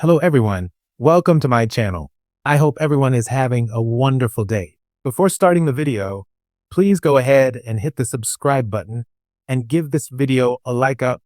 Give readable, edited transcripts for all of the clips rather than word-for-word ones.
Hello everyone, welcome to my channel. I hope everyone is having a wonderful day. Before starting the video, please go ahead and hit the subscribe button and give this video a like up.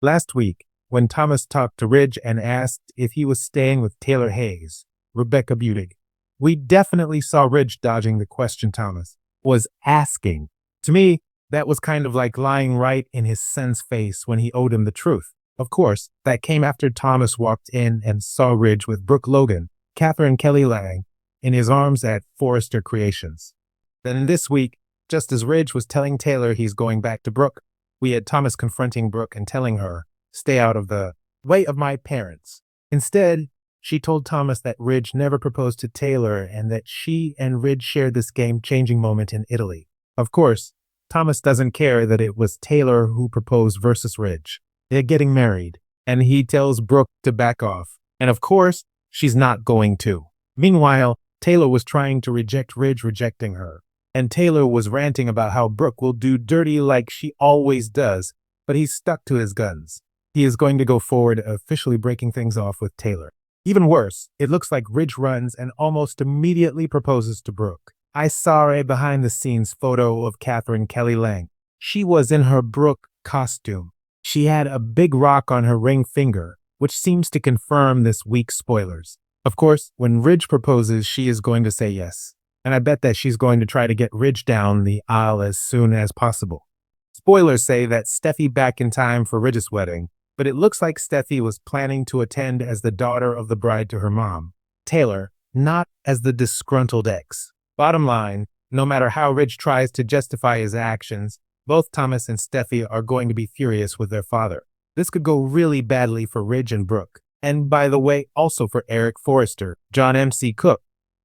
Last week, when Thomas talked to Ridge and asked if he was staying with Taylor Hayes, Rebecca Budig, we definitely saw Ridge dodging the question Thomas was asking. To me, that was kind of like lying right in his son's face when he owed him the truth. Of course, that came after Thomas walked in and saw Ridge with Brooke Logan, Catherine Kelly Lang, in his arms at Forrester Creations. Then this week, just as Ridge was telling Taylor he's going back to Brooke, we had Thomas confronting Brooke and telling her, "Stay out of the way of my parents." Instead, she told Thomas that Ridge never proposed to Taylor and that she and Ridge shared this game-changing moment in Italy. Of course, Thomas doesn't care that it was Taylor who proposed versus Ridge. They're getting married, and he tells Brooke to back off. And of course, she's not going to. Meanwhile, Taylor was trying to reject Ridge rejecting her. And Taylor was ranting about how Brooke will do dirty like she always does, but he's stuck to his guns. He is going to go forward, officially breaking things off with Taylor. Even worse, it looks like Ridge runs and almost immediately proposes to Brooke. I saw a behind-the-scenes photo of Catherine Kelly Lang. She was in her Brooke costume. She had a big rock on her ring finger, which seems to confirm this week's spoilers. Of course, when Ridge proposes, she is going to say yes. And I bet that she's going to try to get Ridge down the aisle as soon as possible. Spoilers say that Steffy back in time for Ridge's wedding, but it looks like Steffy was planning to attend as the daughter of the bride to her mom, Taylor, not as the disgruntled ex. Bottom line, no matter how Ridge tries to justify his actions, both Thomas and Steffy are going to be furious with their father. This could go really badly for Ridge and Brooke. And by the way, also for Eric Forrester, John M.C. Cook,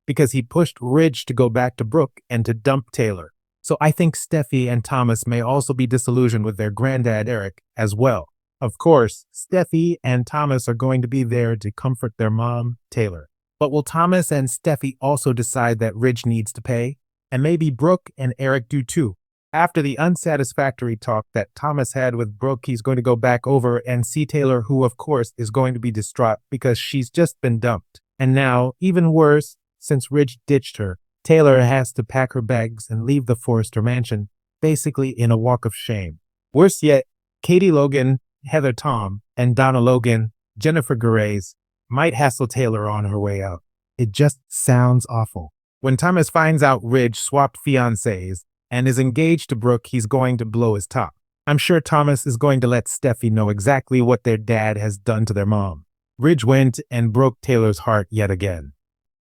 because he pushed Ridge to go back to Brooke and to dump Taylor. So I think Steffy and Thomas may also be disillusioned with their granddad Eric as well. Of course, Steffy and Thomas are going to be there to comfort their mom, Taylor. But will Thomas and Steffy also decide that Ridge needs to pay? And maybe Brooke and Eric do too. After the unsatisfactory talk that Thomas had with Brooke, he's going to go back over and see Taylor, who of course is going to be distraught because she's just been dumped. And now, even worse, since Ridge ditched her, Taylor has to pack her bags and leave the Forrester mansion, basically in a walk of shame. Worse yet, Katie Logan, Heather Tom, and Donna Logan, Jennifer Gerace, might hassle Taylor on her way out. It just sounds awful. When Thomas finds out Ridge swapped fiancés and is engaged to Brooke, he's going to blow his top. I'm sure Thomas is going to let Steffy know exactly what their dad has done to their mom. Ridge went and broke Taylor's heart yet again.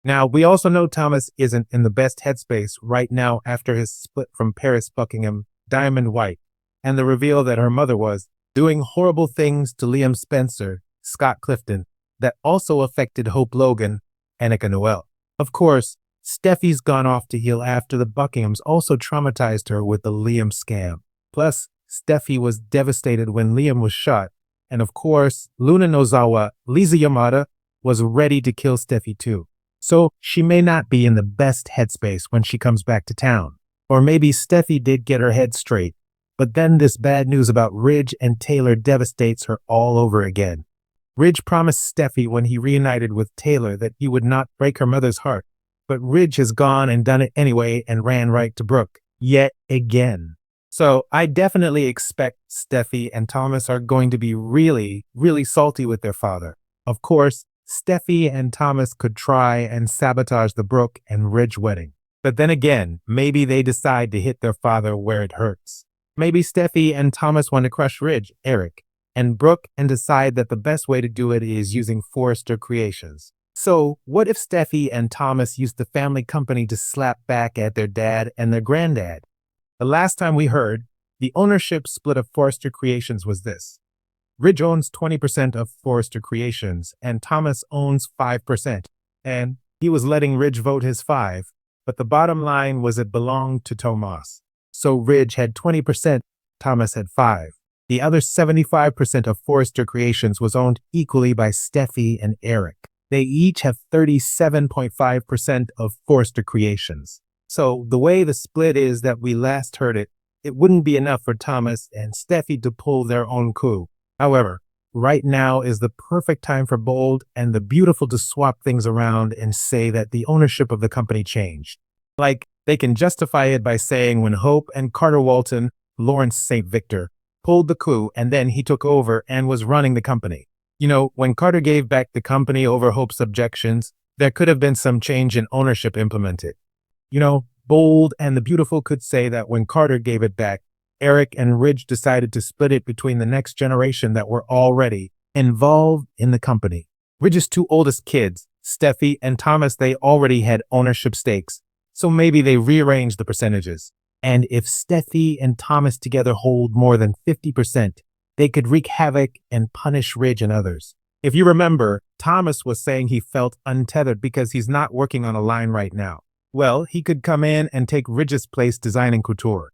Now, we also know Thomas isn't in the best headspace right now after his split from Paris Buckingham, Diamond White, and the reveal that her mother was doing horrible things to Liam Spencer, Scott Clifton, that also affected Hope Logan, Annika Noel. Of course, Steffy's gone off to heal after the Buckinghams also traumatized her with the Liam scam. Plus, Steffy was devastated when Liam was shot. And of course, Luna Nozawa, Lisa Yamada, was ready to kill Steffy too. So she may not be in the best headspace when she comes back to town. Or maybe Steffy did get her head straight. But then this bad news about Ridge and Taylor devastates her all over again. Ridge promised Steffy when he reunited with Taylor that he would not break her mother's heart. But Ridge has gone and done it anyway and ran right to Brooke, yet again. So I definitely expect Steffy and Thomas are going to be really, really salty with their father. Of course, Steffy and Thomas could try and sabotage the Brooke and Ridge wedding. But then again, maybe they decide to hit their father where it hurts. Maybe Steffy and Thomas want to crush Ridge, Eric, and Brooke and decide that the best way to do it is using Forrester Creations. So, what if Steffy and Thomas used the family company to slap back at their dad and their granddad? The last time we heard, the ownership split of Forrester Creations was this. Ridge owns 20% of Forrester Creations, and Thomas owns 5%. And he was letting Ridge vote his 5%, but the bottom line was it belonged to Tomas. So Ridge had 20%, Thomas had 5%. The other 75% of Forrester Creations was owned equally by Steffy and Eric. They each have 37.5% of Forrester Creations. So the way the split is that we last heard it, it wouldn't be enough for Thomas and Steffy to pull their own coup. However, right now is the perfect time for Bold and the Beautiful to swap things around and say that the ownership of the company changed. Like, they can justify it by saying when Hope and Carter Walton, Lawrence St. Victor, pulled the coup and then he took over and was running the company. You know, when Carter gave back the company over Hope's objections, there could have been some change in ownership implemented. You know, Bold and the Beautiful could say that when Carter gave it back, Eric and Ridge decided to split it between the next generation that were already involved in the company. Ridge's two oldest kids, Steffy and Thomas, they already had ownership stakes, so maybe they rearranged the percentages. And if Steffy and Thomas together hold more than 50%, they could wreak havoc and punish Ridge and others. If you remember, Thomas was saying he felt untethered because he's not working on a line right now. Well, he could come in and take Ridge's place designing couture.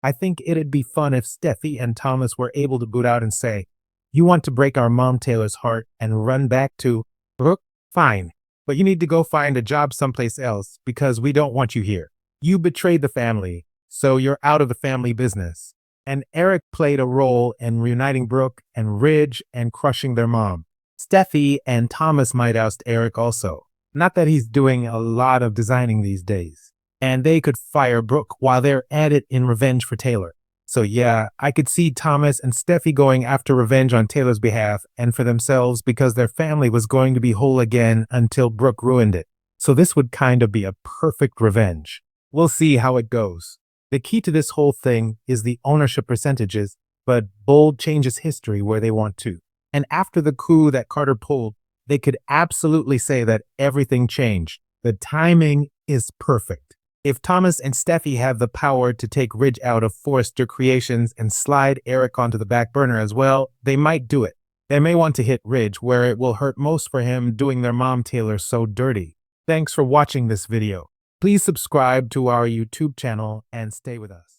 I think it'd be fun if Steffi and Thomas were able to boot out and say, "You want to break our mom Taylor's heart and run back to Brooke? Fine, but you need to go find a job someplace else because we don't want you here. You betrayed the family, so you're out of the family business." And Eric played a role in reuniting Brooke and Ridge and crushing their mom. Steffi and Thomas might oust Eric also. Not that he's doing a lot of designing these days. And they could fire Brooke while they're at it in revenge for Taylor. So yeah, I could see Thomas and Steffi going after revenge on Taylor's behalf and for themselves because their family was going to be whole again until Brooke ruined it. So this would kind of be a perfect revenge. We'll see how it goes. The key to this whole thing is the ownership percentages, but Bold changes history where they want to. And after the coup that Carter pulled, they could absolutely say that everything changed. The timing is perfect. If Thomas and Steffi have the power to take Ridge out of Forrester Creations and slide Eric onto the back burner as well, they might do it. They may want to hit Ridge where it will hurt most for him doing their mom Taylor so dirty. Thanks for watching this video. Please subscribe to our YouTube channel and stay with us.